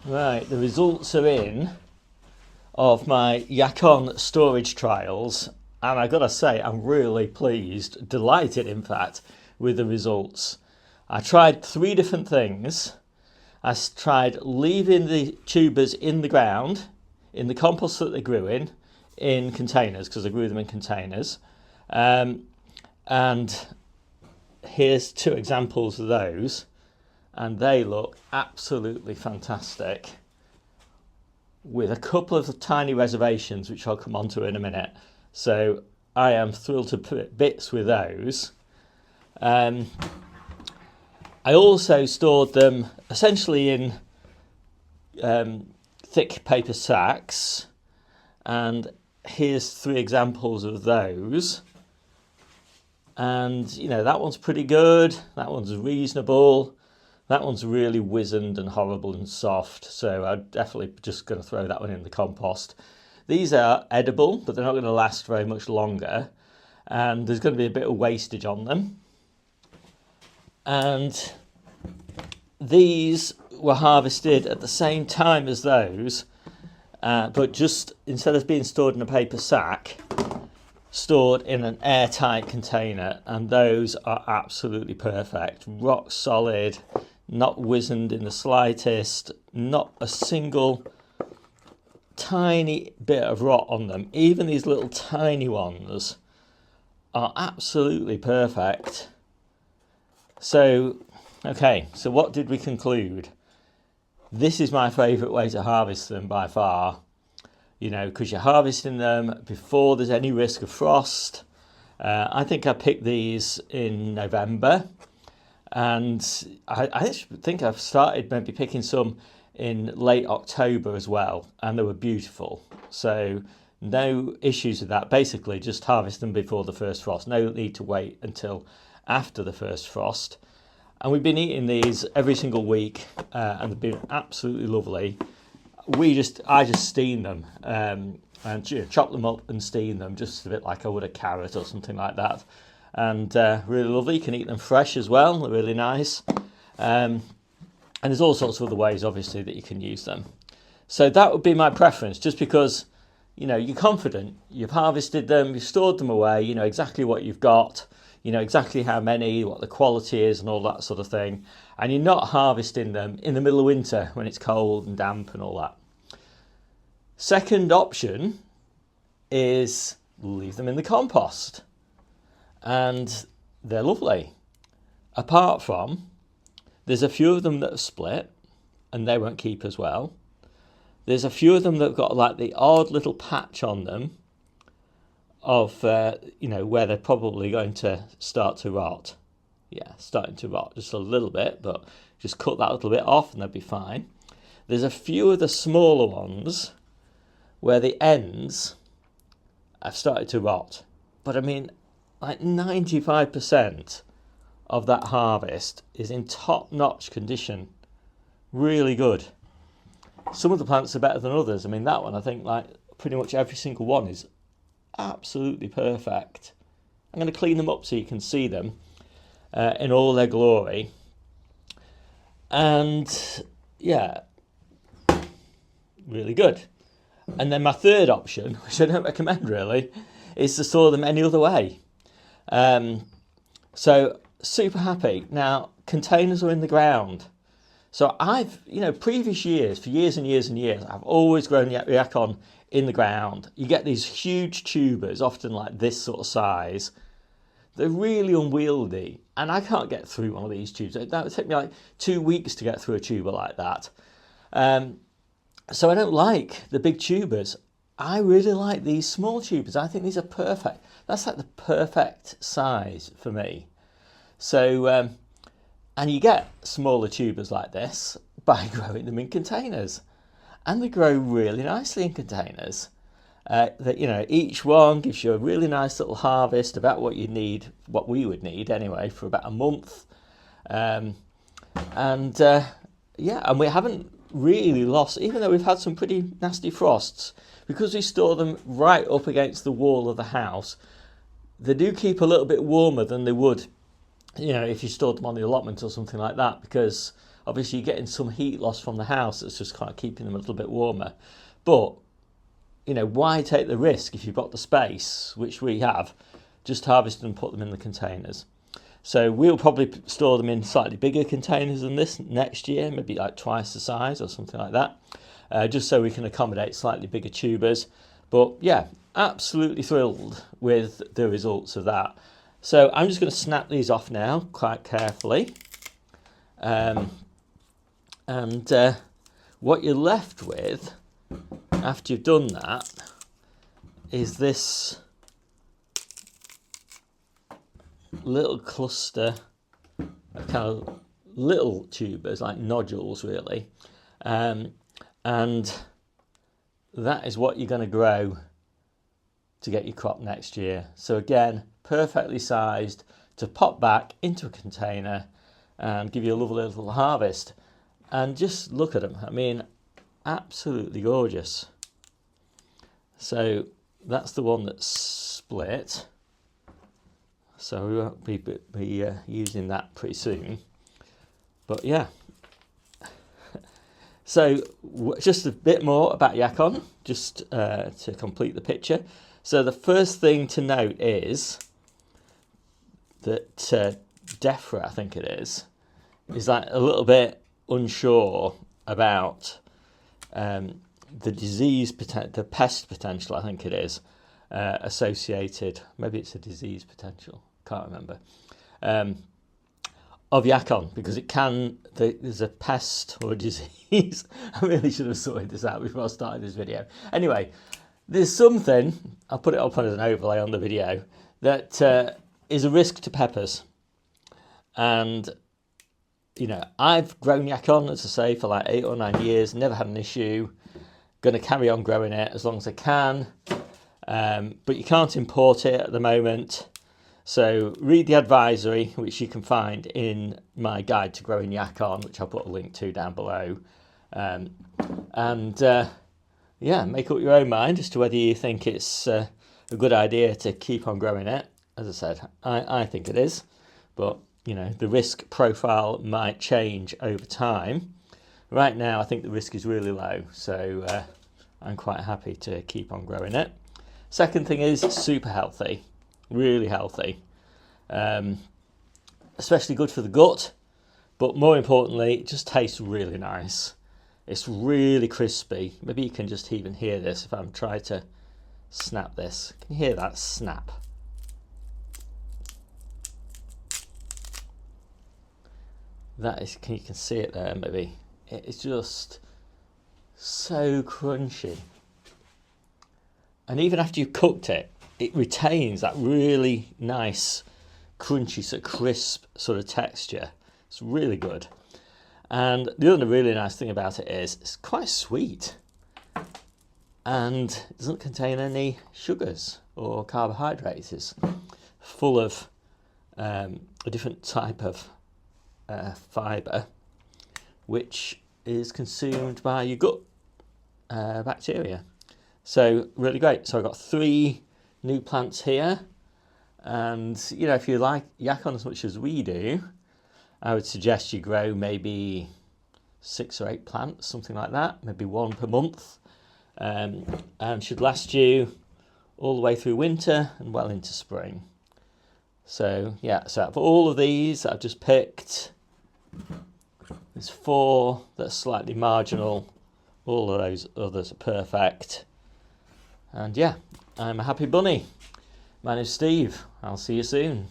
Right, the results are in of my Yacon storage trials, and I gotta say, I'm really pleased, delighted in fact, with the results. I tried 3 different things. I tried leaving the tubers in the ground, in the compost that they grew in containers, because I grew them in containers. And here's 2 examples of those, and they look absolutely fantastic, with a couple of tiny reservations which I'll come on to in a minute. So I am thrilled to bits with those. I also stored them essentially in thick paper sacks, and here's 3 examples of those. And you know, that one's pretty good, that one's reasonable, that one's really wizened and horrible and soft, so I'm definitely just going to throw that one in the compost. These are edible, but they're not going to last very much longer, and there's going to be a bit of wastage on them. And these were harvested at the same time as those, but just instead of being stored in a paper sack, stored in an airtight container, and those are absolutely perfect, rock solid, not wizened in the slightest, not a single tiny bit of rot on them. Even these little tiny ones are absolutely perfect. So, okay, so what did we conclude? This is my favourite way to harvest them by far, you know, because you're harvesting them before there's any risk of frost. I think I picked these in November, and I think I've started maybe picking some in late October as well, and they were beautiful. So no issues with that. Basically just harvest them before the first frost. No need to wait until after the first frost. And we've been eating these every single week, and they've been absolutely lovely. I just steam them, and chop them up and steam them, just a bit like I would a carrot or something like that. And really lovely. You can eat them fresh as well. They're really nice. And there's all sorts of other ways, obviously, that you can use them. So that would be my preference, just because, you know, you're confident, you've harvested them, you've stored them away, you know exactly what you've got, you know exactly how many, what the quality is and all that sort of thing. And you're not harvesting them in the middle of winter when it's cold and damp and all that. Second option is leave them in the compost. And they're lovely. Apart from, there's a few of them that have split, and they won't keep as well. There's a few of them that have got like the odd little patch on them of, you know, where they're probably going to start to rot. Yeah, starting to rot just a little bit, but just cut that little bit off and they'll be fine. There's a few of the smaller ones where the ends have started to rot. But I mean, like 95% of that harvest is in top-notch condition. Really good. Some of the plants are better than others. I mean, that one, I think, like pretty much every single one is absolutely perfect. I'm going to clean them up so you can see them in all their glory. And yeah, really good. And then my third option, which I don't recommend really, is to store them any other way. So super happy. Now, containers are in the ground. So I've, you know, previous years, for years and years and years, I've always grown Yacon in the ground. You get these huge tubers, often like this sort of size. They're really unwieldy, and I can't get through one of these tubes. That would take me like 2 weeks to get through a tuber like that. So I don't like the big tubers. I really like these small tubers. I think these are perfect. That's like the perfect size for me. So, and you get smaller tubers like this by growing them in containers. And they grow really nicely in containers. That, you know, each one gives you a really nice little harvest, about what you need, what we would need anyway, for about a month. Yeah, and we haven't really lost, even though we've had some pretty nasty frosts, because we store them right up against the wall of the house. They do keep a little bit warmer than they would, you know, if you stored them on the allotment or something like that, because Obviously you're getting some heat loss from the house that's just kind of keeping them a little bit warmer. But, you know, why take the risk if you've got the space, which we have, just harvest and put them in the containers. So we'll probably store them in slightly bigger containers than this next year, maybe like twice the size or something like that, just so we can accommodate slightly bigger tubers. But yeah, absolutely thrilled with the results of that. So I'm just going to snap these off now quite carefully. What you're left with after you've done that is this little cluster of kind of little tubers, like nodules really, and that is what you're going to grow to get your crop next year. So again, perfectly sized to pop back into a container and give you a lovely little harvest. And just look at them, I mean, absolutely gorgeous. So that's the one that's split. So we won't be using that pretty soon. But yeah. So just a bit more about Yacon, just to complete the picture. So the first thing to note is that Defra, I think it is like a little bit unsure about the disease, the pest potential, I think it is, associated, maybe it's a disease potential, can't remember, of Yacon, because it can, there's a pest or a disease. I really should have sorted this out before I started this video. Anyway, there's something, I'll put it up as an overlay on the video, that is a risk to peppers. And, you know, I've grown Yacon, as I say, for like 8 or 9 years, never had an issue. Going to carry on growing it as long as I can. But you can't import it at the moment. So read the advisory, which you can find in my guide to growing Yacon, which I'll put a link to down below. Yeah, make up your own mind as to whether you think it's a good idea to keep on growing it. As I said, I think it is. But, you know, the risk profile might change over time. Right now, I think the risk is really low. So I'm quite happy to keep on growing it. Second thing is super healthy, really healthy, especially good for the gut, but more importantly, it just tastes really nice. It's really crispy. Maybe you can just even hear this if I'm trying to snap this. Can you hear that snap? That is, you can see it there maybe. It's just so crunchy. And even after you've cooked it, it retains that really nice, crunchy, sort of crisp sort of texture. It's really good. And the other really nice thing about it is it's quite sweet. And it doesn't contain any sugars or carbohydrates. It's full of a different type of fibre, which is consumed by your gut bacteria. So really great. So I've got 3 new plants here, and you know, if you like Yacon as much as we do, I would suggest you grow maybe 6 or 8 plants, something like that, maybe 1 per month, and should last you all the way through winter and well into spring. So yeah, so out of all of these I've just picked, there's 4 that are slightly marginal, all of those others are perfect. And yeah, I'm a happy bunny. My name's Steve. I'll see you soon.